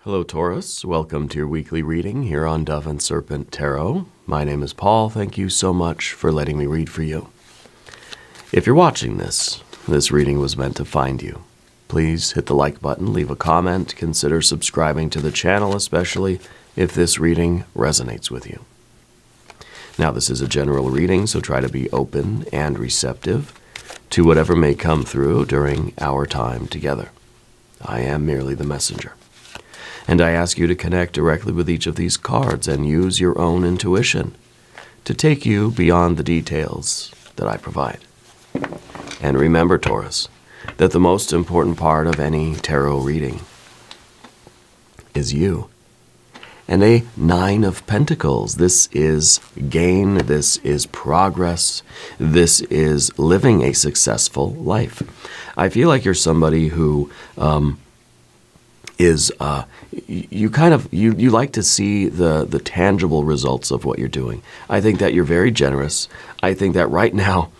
Hello, Taurus. Welcome to your weekly reading here on Dove and Serpent Tarot. My name is Paul. Thank you so much for letting me read for you. If you're watching this reading was meant to find you. Please hit the like button, leave a comment, consider subscribing to the channel, especially if this reading resonates with you. Now, this is a general reading, so try to be open and receptive to whatever may come through during our time together. I am merely the messenger. And I ask you to connect directly with each of these cards and use your own intuition to take you beyond the details that I provide. And remember, Taurus, that the most important part of any tarot reading is you. And a 9 of Pentacles. This is gain. This is progress. This is living a successful life. I feel like you're somebody who you like to see the tangible results of what you're doing. I think that you're very generous. I think that right now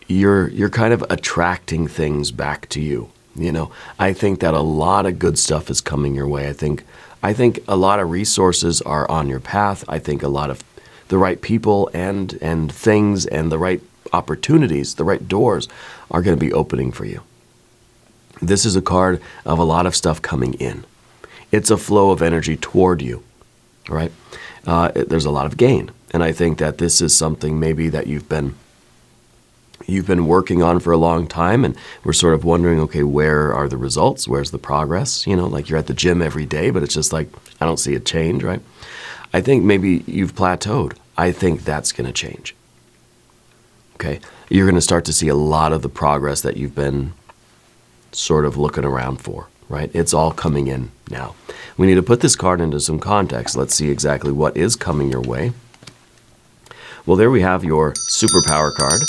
you're kind of attracting things back to you. You know, I think that a lot of good stuff is coming your way. I think a lot of resources are on your path. I think a lot of the right people and things and the right opportunities, the right doors are going to be opening for you. This is a card of a lot of stuff coming in. It's a flow of energy toward you, right? There's a lot of gain. And I think that this is something maybe that you've been working on for a long time, and we're sort of wondering, okay, where are the results? Where's the progress? You know, like you're at the gym every day, but it's just like, I don't see a change, right? I think maybe you've plateaued. I think that's going to change. Okay? You're going to start to see a lot of the progress that you've been sort of looking around for, right? It's all coming in now. We need to put this card into some context. Let's see exactly what is coming your way. Well, there we have your superpower card.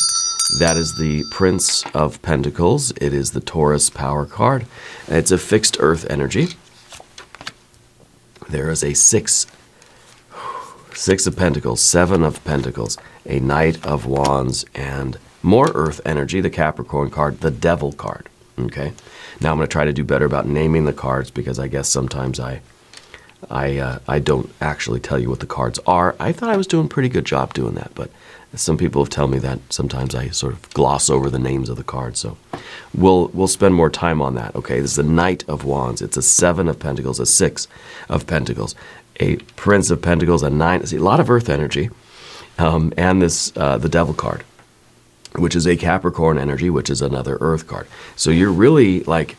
That is the Prince of Pentacles. It is the Taurus power card. It's a fixed earth energy. There is a six of Pentacles, 7 of Pentacles, a Knight of Wands, and more earth energy, the Capricorn card, the Devil card. Okay. Now I'm going to try to do better about naming the cards because I guess sometimes I don't actually tell you what the cards are. I thought I was doing a pretty good job doing that, but some people have told me that sometimes I sort of gloss over the names of the cards. So we'll spend more time on that. Okay. This is the Knight of Wands. It's a 7 of Pentacles, a 6 of Pentacles, a Prince of Pentacles, a 9. See, a lot of earth energy, and this the Devil card, which is a Capricorn energy, which is another earth card. So you're really like,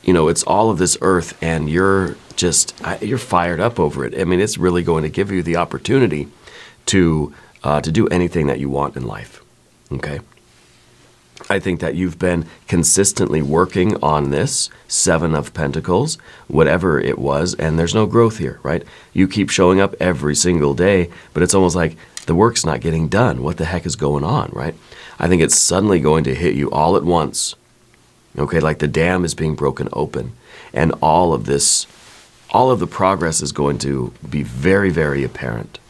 you know, it's all of this earth and you're fired up over it. I mean, it's really going to give you the opportunity to do anything that you want in life. Okay. I think that you've been consistently working on this 7 of Pentacles, whatever it was, and there's no growth here, right? You keep showing up every single day, but it's almost like the work's not getting done. What the heck is going on, right? I think it's suddenly going to hit you all at once. Okay, like the dam is being broken open, and all of the progress is going to be very, very apparent.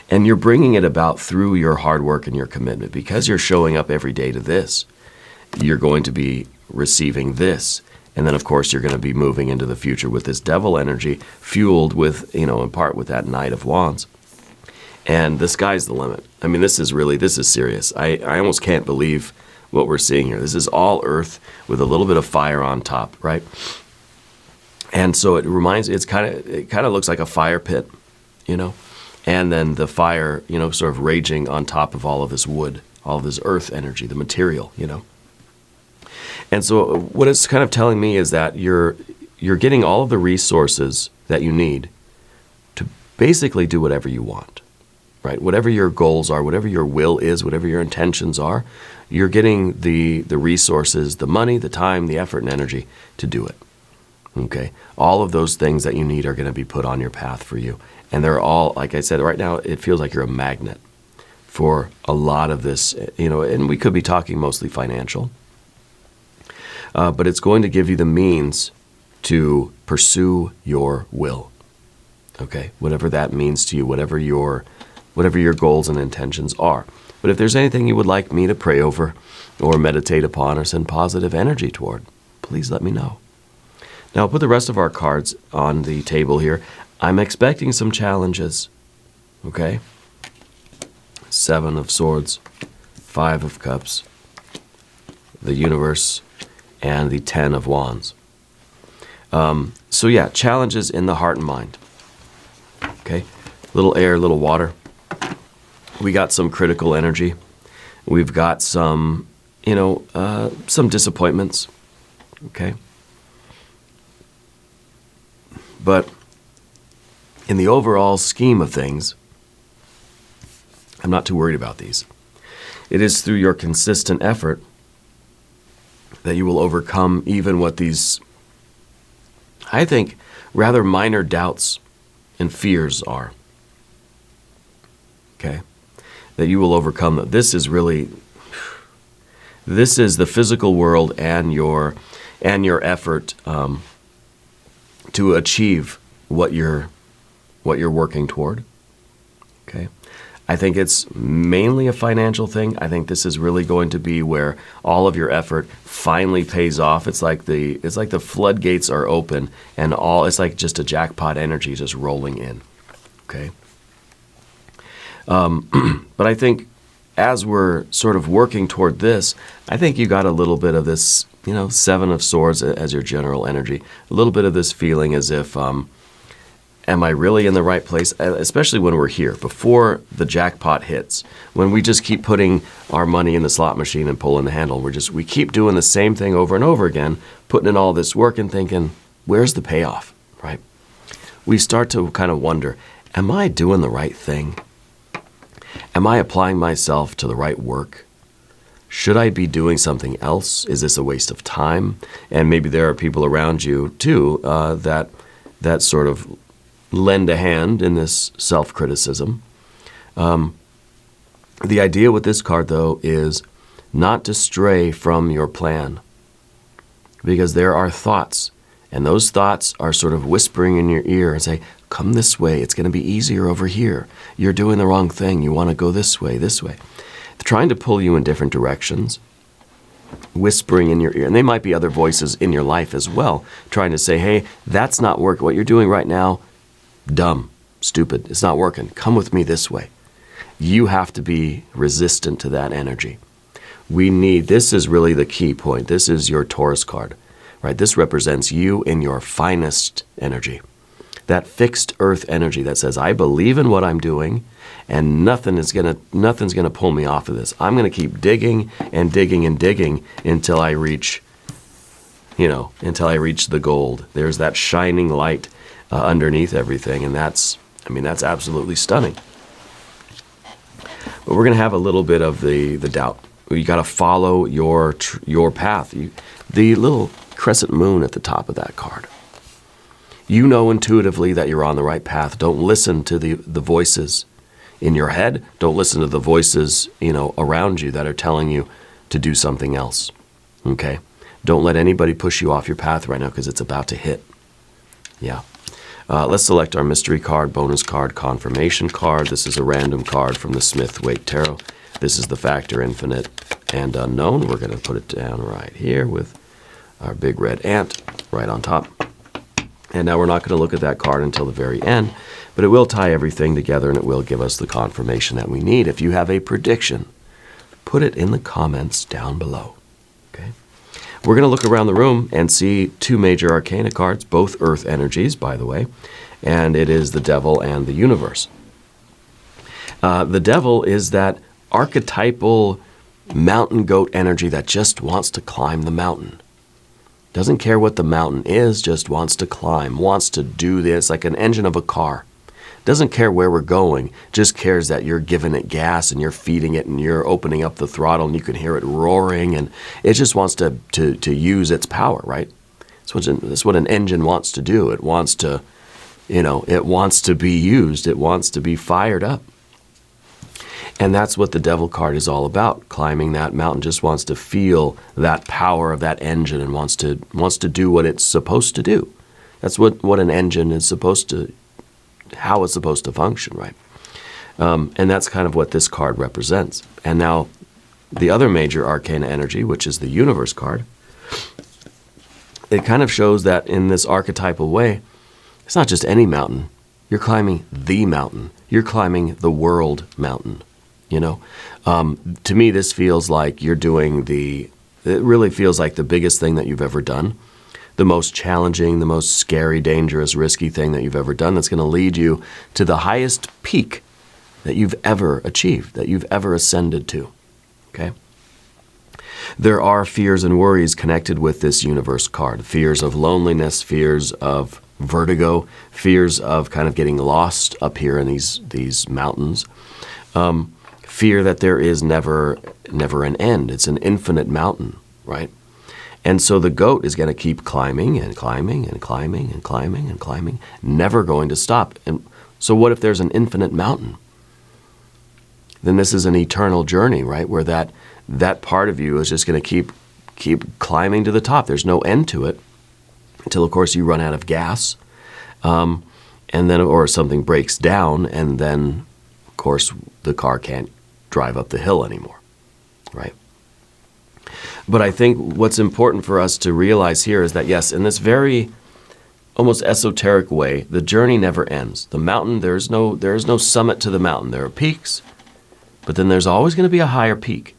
And you're bringing it about through your hard work and your commitment. Because you're showing up every day to this, you're going to be receiving this. And then, of course, you're going to be moving into the future with this Devil energy, fueled with, you know, in part with that Knight of Wands. And the sky's the limit. I mean, this is serious. I almost can't believe what we're seeing here. This is all earth with a little bit of fire on top, right? And so it kind of looks like a fire pit, you know? And then the fire, you know, sort of raging on top of all of this wood, all of this earth energy, the material, you know? And so what it's kind of telling me is that you're getting all of the resources that you need to basically do whatever you want. Right? Whatever your goals are, whatever your will is, whatever your intentions are, you're getting the resources, the money, the time, the effort, and energy to do it. Okay? All of those things that you need are going to be put on your path for you. And they're all, like I said, right now it feels like you're a magnet for a lot of this, you know, and we could be talking mostly financial. But it's going to give you the means to pursue your will. Okay? Whatever that means to you, whatever your goals and intentions are. But if there's anything you would like me to pray over or meditate upon or send positive energy toward, please let me know. Now I'll put the rest of our cards on the table here. I'm expecting some challenges. Okay? 7 of Swords, 5 of Cups, the Universe, and the 10 of Wands. So yeah, challenges in the heart and mind. Okay? Little air, little water. We got some critical energy. We've got some, some disappointments. Okay? But in the overall scheme of things, I'm not too worried about these. It is through your consistent effort that you will overcome even what these, I think, rather minor doubts and fears are. Okay? That you will overcome them. This is the physical world and your effort to achieve what you're working toward. Okay? I think it's mainly a financial thing. I think this is really going to be where all of your effort finally pays off. It's like the floodgates are open and it's like just a jackpot energy just rolling in. Okay? But I think as we're sort of working toward this, I think you got a little bit of this, 7 of Swords as your general energy. A little bit of this feeling as if, am I really in the right place? Especially when we're here, before the jackpot hits. When we just keep putting our money in the slot machine and pulling the handle. We keep doing the same thing over and over again, putting in all this work and thinking, where's the payoff, right? We start to kind of wonder, am I doing the right thing? Am I applying myself to the right work? Should I be doing something else? Is this a waste of time? And maybe there are people around you, too, that sort of lend a hand in this self-criticism. The idea with this card, though, is not to stray from your plan. Because there are thoughts, and those thoughts are sort of whispering in your ear and say, come this way, it's going to be easier over here. You're doing the wrong thing, you want to go this way, this way. They're trying to pull you in different directions, whispering in your ear. And they might be other voices in your life as well, trying to say, hey, that's not working. What you're doing right now, dumb, stupid, it's not working. Come with me this way. You have to be resistant to that energy. This is really the key point. This is your Taurus card, right? This represents you in your finest energy. That fixed earth energy that says, I believe in what I'm doing and nothing's gonna pull me off of this. I'm gonna keep digging and digging and digging until I reach the gold. There's that shining light underneath everything, and that's absolutely stunning. But we're gonna have a little bit of the doubt. You gotta follow your path. The little crescent moon at the top of that card. You know intuitively that you're on the right path. Don't listen to the voices in your head. Don't listen to the voices, around you that are telling you to do something else. Okay? Don't let anybody push you off your path right now because it's about to hit. Yeah. Let's select our mystery card, bonus card, confirmation card. This is a random card from the Smith-Waite Tarot. This is the factor infinite and unknown. We're going to put it down right here with our big red ant right on top. And now we're not going to look at that card until the very end, but it will tie everything together and it will give us the confirmation that we need. If you have a prediction, put it in the comments down below. Okay? We're going to look around the room and see 2 major arcana cards, both earth energies, by the way, and it is the Devil and the Universe. The Devil is that archetypal mountain goat energy that just wants to climb the mountain. Doesn't care what the mountain is, just wants to climb, wants to do this, like an engine of a car. Doesn't care where we're going, just cares that you're giving it gas and you're feeding it and you're opening up the throttle and you can hear it roaring, and it just wants to use its power, right? That's what an engine wants to do. It wants to, it wants to be used. It wants to be fired up. And that's what the Devil card is all about. Climbing that mountain, just wants to feel that power of that engine and wants to do what it's supposed to do. That's what an engine is supposed to, how it's supposed to function, right? And that's kind of what this card represents. And now the other major arcana energy, which is the Universe card, it kind of shows that in this archetypal way, it's not just any mountain. You're climbing the mountain. You're climbing the world mountain, you know. To me, this feels like you're doing it really feels like the biggest thing that you've ever done, the most challenging, the most scary, dangerous, risky thing that you've ever done that's going to lead you to the highest peak that you've ever achieved, that you've ever ascended to, okay? There are fears and worries connected with this universe card. Fears of loneliness, fears of vertigo, fears of kind of getting lost up here in these mountains. Fear that there is never an end. It's an infinite mountain, right? And so the goat is going to keep climbing and climbing and climbing and climbing and climbing, never going to stop. And so what if there's an infinite mountain? Then this is an eternal journey, right? Where that part of you is just going to keep climbing to the top. There's no end to it until, of course, you run out of gas, and then or something breaks down, and then, of course, the car can't drive up the hill anymore, right? But I think what's important for us to realize here is that, yes, in this very almost esoteric way, the journey never ends. The mountain, there is no summit to the mountain. There are peaks, but then there's always going to be a higher peak.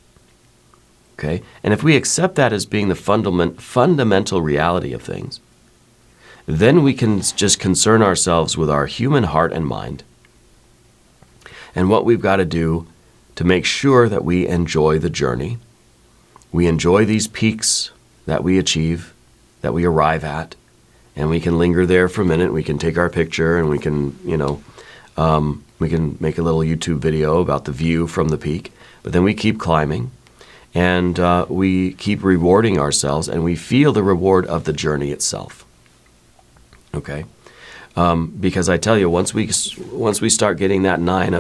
Okay? And if we accept that as being the fundamental reality of things, then we can just concern ourselves with our human heart and mind and what we've got to do to make sure that we enjoy the journey. We enjoy these peaks that we achieve, that we arrive at, and we can linger there for a minute. We can take our picture and we can, we can make a little YouTube video about the view from the peak. But then we keep climbing, and we keep rewarding ourselves, and we feel the reward of the journey itself. Okay, because I tell you, once we start getting that 9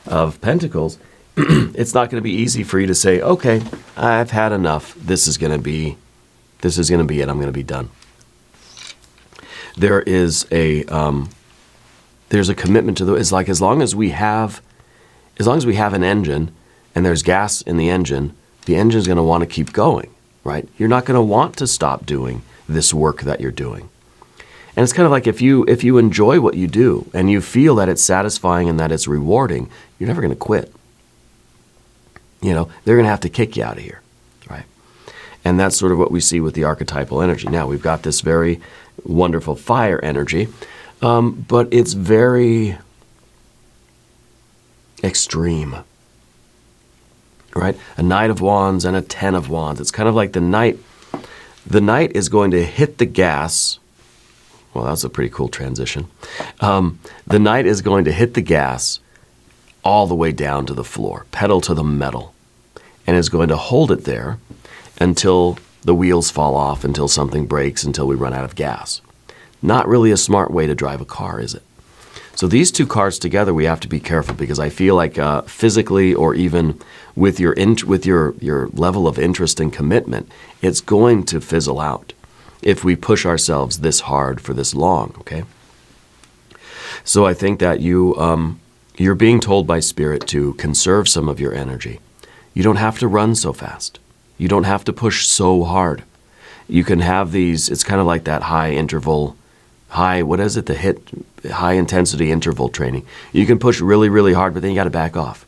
of Pentacles, it's not going to be easy for you to say, okay, I've had enough. This is going to be it. I'm going to be done. There's a commitment to it's like as long as we have an engine and there's gas in the engine's going to want to keep going, right? You're not going to want to stop doing this work that you're doing. And it's kind of like if you enjoy what you do and you feel that it's satisfying and that it's rewarding, you're never going to quit. They're going to have to kick you out of here, right? And that's sort of what we see with the archetypal energy. Now, we've got this very wonderful fire energy, but it's very extreme, right? A Knight of Wands and a 10 of Wands. It's kind of like the Knight is going to hit the gas. Well, that's a pretty cool transition. The Knight is going to hit the gas all the way down to the floor, pedal to the metal, and is going to hold it there until the wheels fall off, until something breaks, until we run out of gas. Not really a smart way to drive a car, is it? So these two cards together, we have to be careful, because I feel like physically or even with your level of interest and commitment, it's going to fizzle out if we push ourselves this hard for this long, okay? So I think that you're being told by Spirit to conserve some of your energy. You don't have to run so fast. You don't have to push so hard. You can have these, it's kind of like that high intensity interval training. You can push really, really hard, but then you got to back off.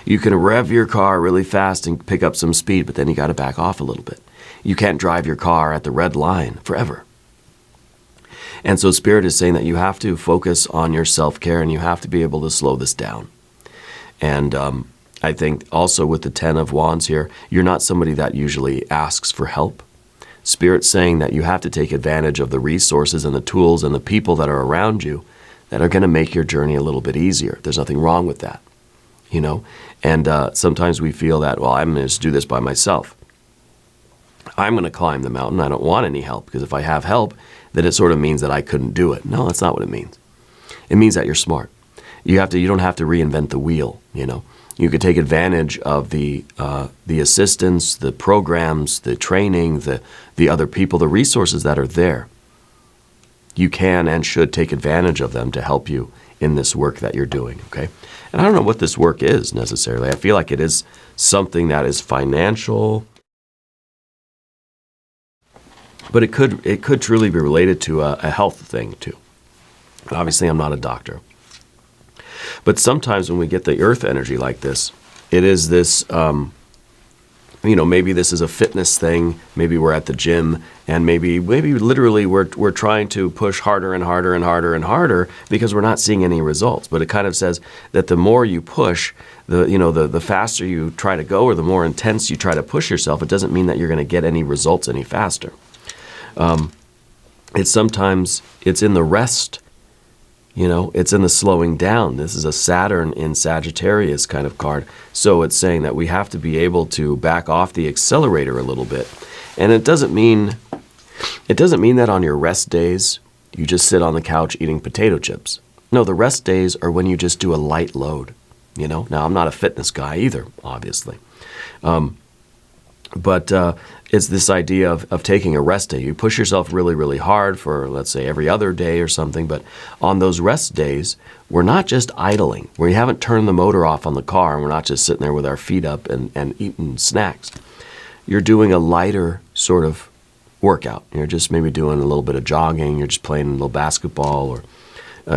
You can rev your car really fast and pick up some speed, but then you got to back off a little bit. You can't drive your car at the red line forever. And so Spirit is saying that you have to focus on your self-care, and you have to be able to slow this down. And I think also with the 10 of Wands here, you're not somebody that usually asks for help. Spirit's saying that you have to take advantage of the resources and the tools and the people that are around you that are going to make your journey a little bit easier. There's nothing wrong with that, And sometimes we feel that, well, I'm going to just do this by myself. I'm going to climb the mountain. I don't want any help, because if I have help, then it sort of means that I couldn't do it. No, that's not what it means. It means that you're smart. You don't have to reinvent the wheel, You could take advantage of the assistance, the programs, the training, the other people, the resources that are there. You can and should take advantage of them to help you in this work that you're doing, okay? And I don't know what this work is necessarily. I feel like it is something that is financial. But it could truly be related to a health thing too. Obviously, I'm not a doctor. But sometimes when we get the earth energy like this, it is this, maybe this is a fitness thing. Maybe we're at the gym, and maybe literally we're trying to push harder and harder and harder and harder because we're not seeing any results. But it kind of says that the more you push, the faster you try to go, or the more intense you try to push yourself, it doesn't mean that you're going to get any results any faster. It's in the rest. It's in the slowing down. This is a Saturn in Sagittarius kind of card. So it's saying that we have to be able to back off the accelerator a little bit. And it doesn't mean that on your rest days, you just sit on the couch eating potato chips. No, the rest days are when you just do a light load. Now, I'm not a fitness guy either, obviously. But it's this idea of taking a rest day. You push yourself really, really hard for, let's say, every other day or something. But on those rest days, we're not just idling. We haven't turned the motor off on the car, and we're not just sitting there with our feet up and eating snacks. You're doing a lighter sort of workout. You're just maybe doing a little bit of jogging. You're just playing a little basketball, or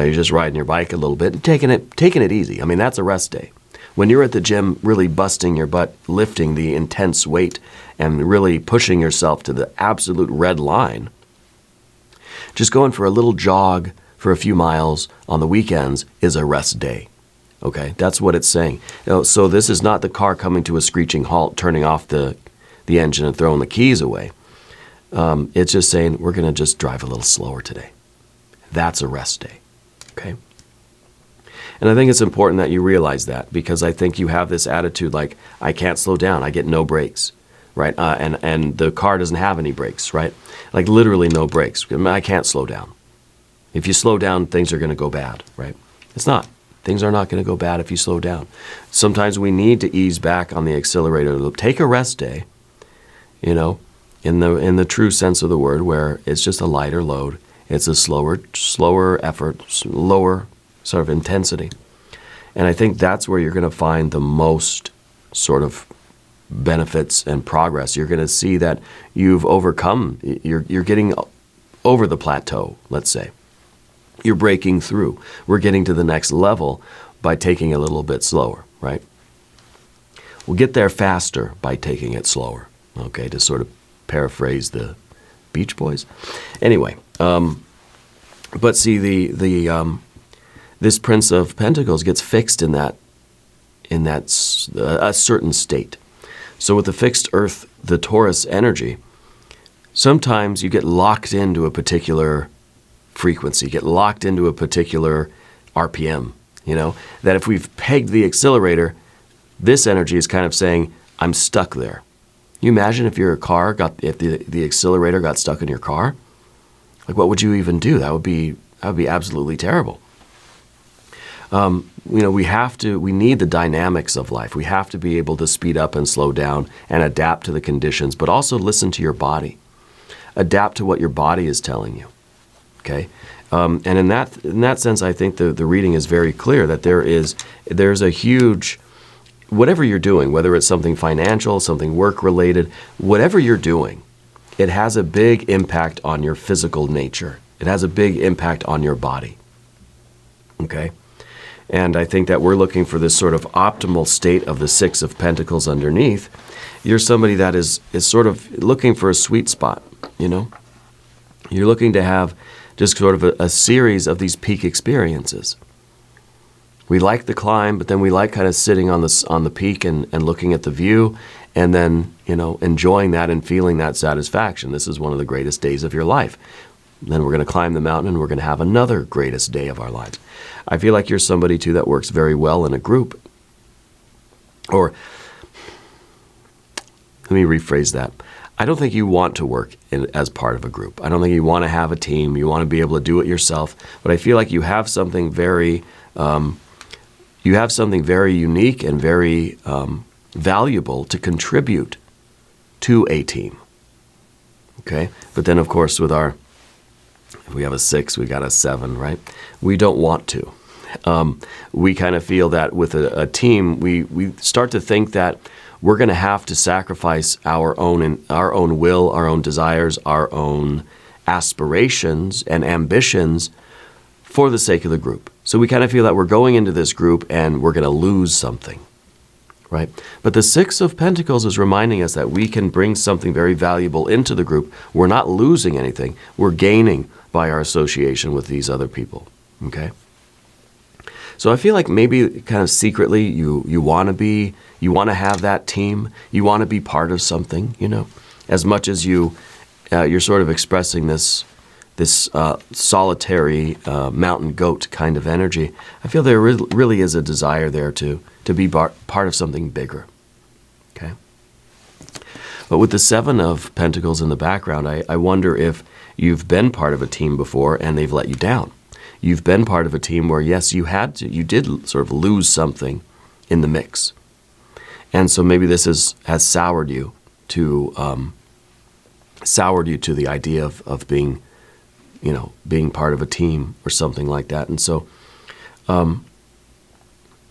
you're just riding your bike a little bit and taking it easy. I mean, that's a rest day. When you're at the gym really busting your butt, lifting the intense weight and really pushing yourself to the absolute red line, just going for a little jog for a few miles on the weekends is a rest day. Okay, that's what it's saying. So this is not the car coming to a screeching halt, turning off the engine and throwing the keys away. It's just saying we're going to just drive a little slower today. That's a rest day. Okay. And I think it's important that you realize that, because I think you have this attitude like, I can't slow down, I get no brakes, right? And the car doesn't have any brakes, right? Like literally no brakes. I can't slow down. If you slow down, things are going to go bad, right? It's not. Things are not going to go bad if you slow down. Sometimes we need to ease back on the accelerator. Take a rest day, in the true sense of the word, where it's just a lighter load. It's a slower effort, lower sort of intensity. And I think that's where you're going to find the most sort of benefits and progress. You're going to see that you've overcome, you're getting over the plateau, let's say. You're breaking through. We're getting to the next level by taking a little bit slower, right? We'll get there faster by taking it slower, okay, to sort of paraphrase the Beach Boys. Anyway, but see, this Prince of Pentacles gets fixed in that a certain state. So with the fixed Earth, the Taurus energy, sometimes you get locked into a particular frequency, get locked into a particular RPM, that if we've pegged the accelerator, this energy is kind of saying, I'm stuck there. You imagine if your car if the accelerator got stuck in your car? Like, what would you even do? That would be absolutely terrible. We need the dynamics of life. We have to be able to speed up and slow down and adapt to the conditions, but also listen to your body. Adapt to what your body is telling you. Okay? And in that sense, I think the reading is very clear that there's a huge, whatever you're doing, whether it's something financial, something work-related, whatever you're doing, it has a big impact on your physical nature. It has a big impact on your body. Okay? And I think that we're looking for this sort of optimal state of the Six of Pentacles underneath. You're somebody that is sort of looking for a sweet spot, You're looking to have just sort of a series of these peak experiences. We like the climb, but then we like kind of sitting on the peak and looking at the view, and then, enjoying that and feeling that satisfaction. This is one of the greatest days of your life. Then we're going to climb the mountain, and we're going to have another greatest day of our lives. I feel like you're somebody, too, that works very well in a group. Or, let me rephrase that. I don't think you want to work as part of a group. I don't think you want to have a team. You want to be able to do it yourself. But I feel like you have something very unique and very valuable to contribute to a team. Okay? But then, of course, if we have a 6, we got a 7, right? We don't want to. We kind of feel that with a team, we start to think that we're going to have to sacrifice our own will, our own desires, our own aspirations and ambitions for the sake of the group. So we kind of feel that we're going into this group and we're going to lose something, right? But the Six of Pentacles is reminding us that we can bring something very valuable into the group. We're not losing anything. We're gaining by our association with these other people, okay? So I feel like maybe kind of secretly you want to have that team. You want to be part of something, you know, as much as you're sort of expressing this solitary mountain goat kind of energy. I feel there really is a desire there to be part of something bigger. Okay. But with the Seven of Pentacles in the background, I wonder if you've been part of a team before and they've let you down. You've been part of a team where, yes, you did sort of lose something in the mix. And so maybe this has soured you to the idea of being, you know, being part of a team or something like that. And so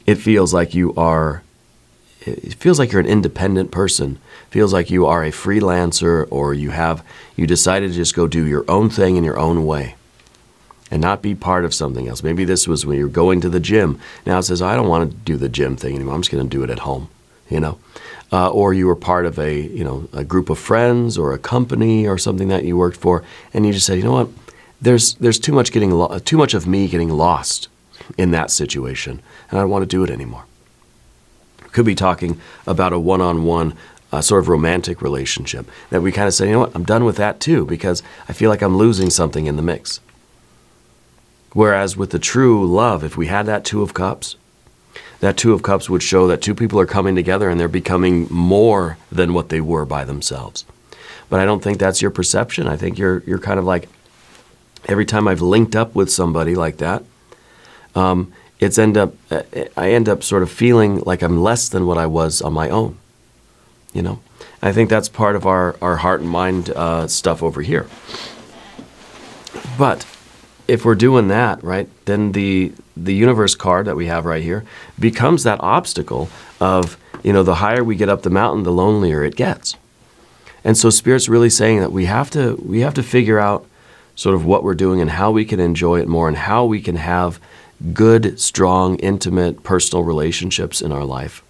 it feels like you're an independent person. It feels like you are a freelancer, or you decided to just go do your own thing in your own way and not be part of something else. Maybe this was when you were going to the gym. Now it says, I don't want to do the gym thing anymore. I'm just going to do it at home, you know. Or you were part of a group of friends or a company or something that you worked for, and you just said, you know what, there's too much of me getting lost in that situation, and I don't want to do it anymore. Could be talking about a one-on-one sort of romantic relationship that we kind of say, you know what, I'm done with that too, because I feel like I'm losing something in the mix. Whereas with the true love, if we had that Two of Cups, that Two of Cups would show that two people are coming together and they're becoming more than what they were by themselves. But I don't think that's your perception. I think you're kind of like, every time I've linked up with somebody like that, I end up sort of feeling like I'm less than what I was on my own. You know, I think that's part of our heart and mind stuff over here. But if we're doing that, right, then the universe card that we have right here becomes that obstacle of, you know, the higher we get up the mountain, the lonelier it gets. And so Spirit's really saying that we have to figure out sort of what we're doing and how we can enjoy it more and how we can have good, strong, intimate, personal relationships in our life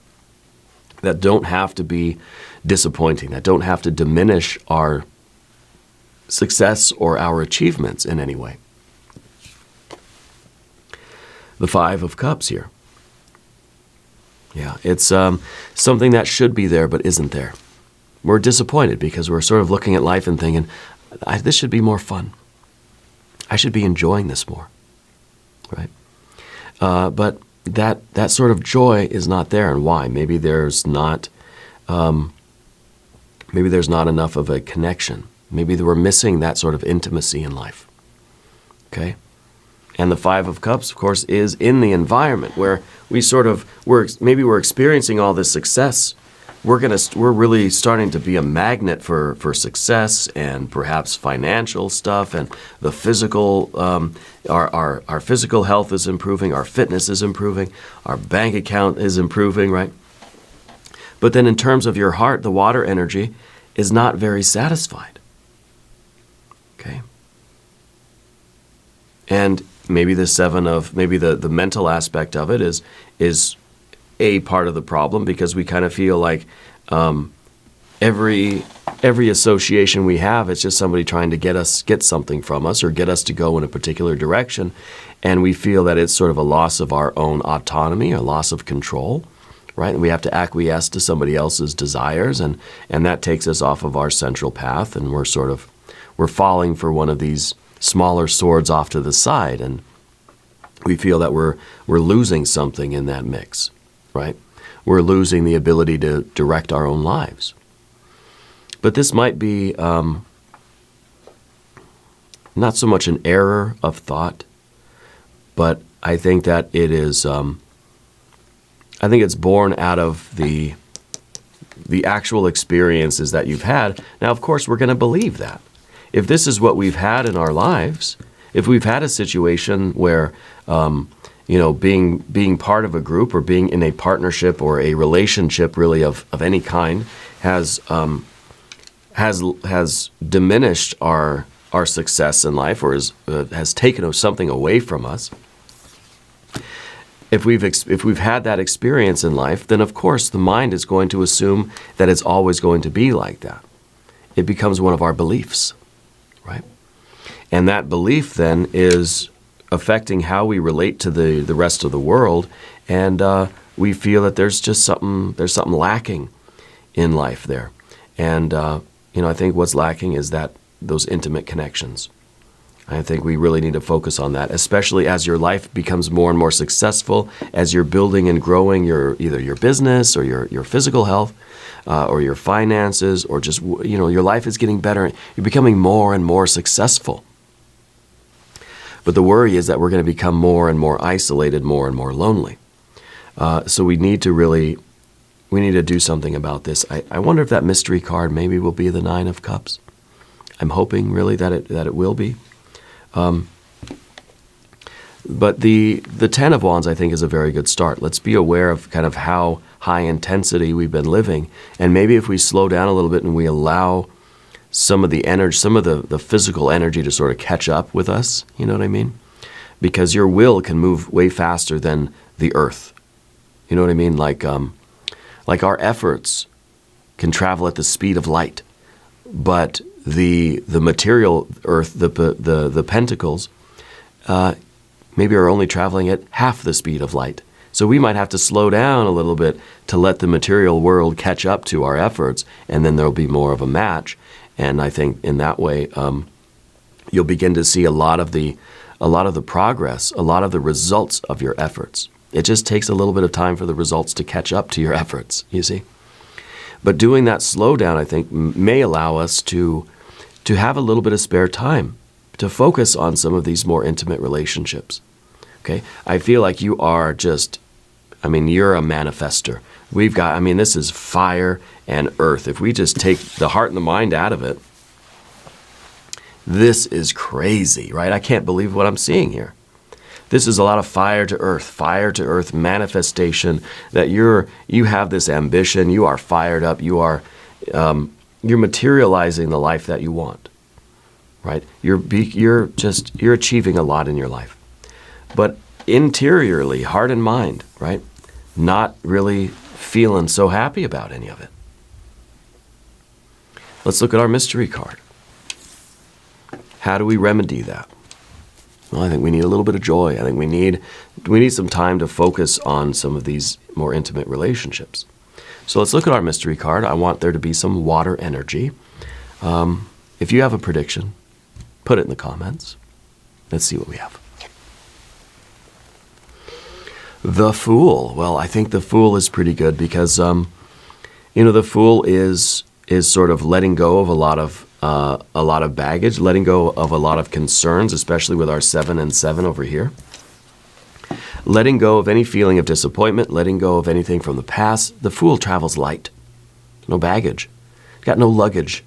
that don't have to be disappointing, that don't have to diminish our success or our achievements in any way. The Five of Cups here. Yeah, it's something that should be there but isn't there. We're disappointed because we're sort of looking at life and thinking, this should be more fun. I should be enjoying this more, right? But that sort of joy is not there, and why? Maybe there's not enough of a connection. Maybe we're missing that sort of intimacy in life. Okay. And the Five of Cups, of course, is in the environment where we're experiencing all this success. We're really starting to be a magnet for success and perhaps financial stuff, and the physical, our physical health is improving, our fitness is improving, our bank account is improving, right? But then in terms of your heart, the water energy is not very satisfied. Okay. And maybe the mental aspect of it is a part of the problem, because we kind of feel like every association we have, it's just somebody trying to get something from us or get us to go in a particular direction, and we feel that it's sort of a loss of our own autonomy, a loss of control, right? And we have to acquiesce to somebody else's desires, and that takes us off of our central path, and we're falling for one of these smaller swords off to the side, and we feel that we're losing something in that mix, right? We're losing the ability to direct our own lives. But this might be not so much an error of thought, but I think that it is. I think it's born out of the actual experiences that you've had. Now, of course, we're going to believe that. If this is what we've had in our lives, if we've had a situation where being part of a group or being in a partnership or a relationship really of any kind has diminished our success in life, or has taken something away from us. If we've had that experience in life, then of course the mind is going to assume that it's always going to be like that. It becomes one of our beliefs, right? And that belief then is affecting how we relate to the rest of the world, and we feel that there's something lacking in life there. And I think what's lacking is those intimate connections. I think we really need to focus on that, especially as your life becomes more and more successful, as you're building and growing either your business or your physical health, or your finances, or just, your life is getting better. You're becoming more and more successful. But the worry is that we're going to become more and more isolated, more and more lonely. So we need to do something about this. I wonder if that mystery card maybe will be the 9 of Cups. I'm hoping really that it will be. But the 10 of Wands, I think, is a very good start. Let's be aware of kind of how high intensity we've been living. And maybe if we slow down a little bit and we allow some of the energy, some of the physical energy to sort of catch up with us, you know what I mean? Because your will can move way faster than the earth. You know what I mean? Like our efforts can travel at the speed of light, but the material earth, the pentacles, maybe are only traveling at half the speed of light. So we might have to slow down a little bit to let the material world catch up to our efforts, and then there'll be more of a match. And I think in that way, you'll begin to see a lot of the progress, a lot of the results of your efforts. It just takes a little bit of time for the results to catch up to your efforts, you see. But doing that slowdown, I think, may allow us to have a little bit of spare time to focus on some of these more intimate relationships. Okay? I feel like you are you're a manifester. This is fire and earth. If we just take the heart and the mind out of it, this is crazy, right? I can't believe what I'm seeing here. This is a lot of fire to earth manifestation, that you have this ambition, you are fired up, you're materializing the life that you want, right? You're achieving a lot in your life. But interiorly, heart and mind, right? Not really feeling so happy about any of it. Let's look at our mystery card. How do we remedy that? Well, I think we need a little bit of joy. I think we need some time to focus on some of these more intimate relationships. So let's look at our mystery card. I want there to be some water energy. If you have a prediction, put it in the comments. Let's see what we have. The Fool. Well, I think the Fool is pretty good because, the Fool is sort of letting go of a lot of baggage, letting go of a lot of concerns, especially with our 7 and 7 over here. Letting go of any feeling of disappointment, letting go of anything from the past. The Fool travels light. No baggage. Got no luggage,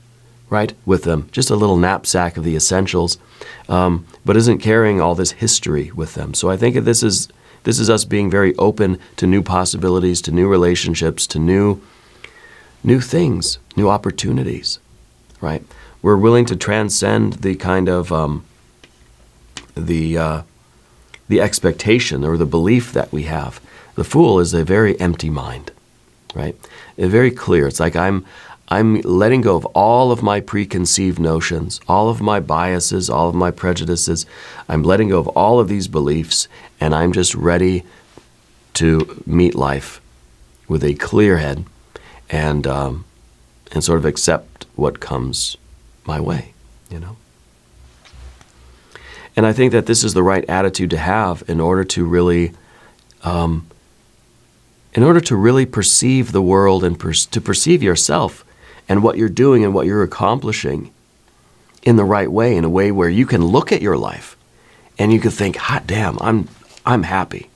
right, with them. Just a little knapsack of the essentials, but isn't carrying all this history with them. So I think this is us being very open to new possibilities, to new relationships, to new things, new opportunities, right? We're willing to transcend the kind of the expectation or the belief that we have. The Fool is a very empty mind, right? It's very clear. It's like I'm letting go of all of my preconceived notions, all of my biases, all of my prejudices. I'm letting go of all of these beliefs, and I'm just ready to meet life with a clear head and sort of accept what comes my way, And I think that this is the right attitude to have in order to really perceive the world and to perceive yourself and what you're doing and what you're accomplishing in the right way, in a way where you can look at your life and you can think, hot damn, I'm happy,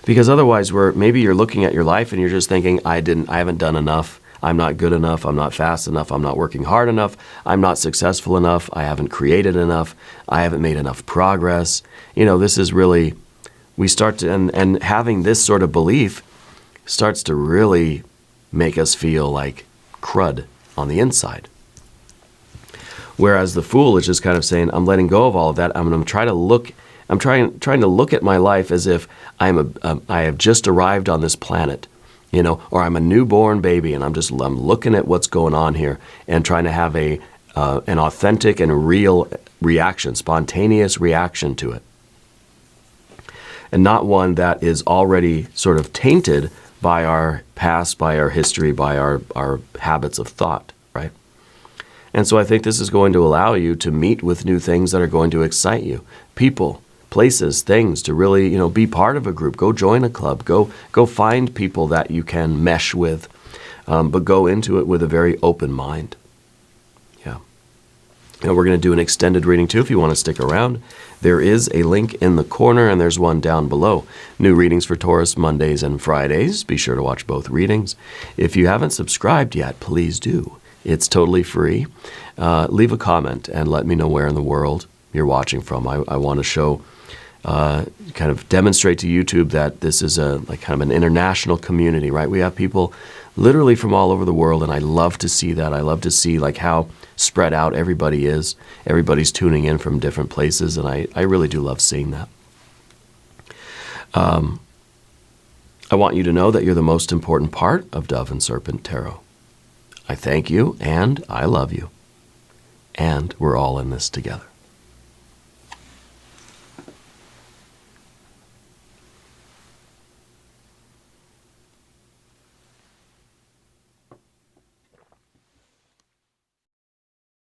Because otherwise maybe you're looking at your life and you're just thinking, I haven't done enough. I'm not good enough, I'm not fast enough, I'm not working hard enough, I'm not successful enough, I haven't created enough, I haven't made enough progress. This is really, we start to, and having this sort of belief starts to really make us feel like crud on the inside. Whereas the Fool is just kind of saying, I'm letting go of all of that. I'm going to try to look. I'm trying to look at my life as if I have just arrived on this planet, or I'm a newborn baby, and I'm looking at what's going on here and trying to have an authentic and real reaction, spontaneous reaction to it, and not one that is already sort of tainted by our past, by our history, by our habits of thought, right? And so I think this is going to allow you to meet with new things that are going to excite you. People, places, things to really, be part of a group. Go join a club. Go find people that you can mesh with, but go into it with a very open mind. Yeah. And we're going to do an extended reading too if you want to stick around. There is a link in the corner and there's one down below. New readings for Taurus Mondays and Fridays. Be sure to watch both readings. If you haven't subscribed yet, please do. It's totally free. Leave a comment and let me know where in the world you're watching from. I want to show, kind of demonstrate to YouTube that this is kind of an international community, right? We have people literally from all over the world, and I love to see that. I love to see how spread out everybody is. Everybody's tuning in from different places, and I really do love seeing that. I want you to know that you're the most important part of Dove and Serpent Tarot. I thank you, and I love you. And we're all in this together.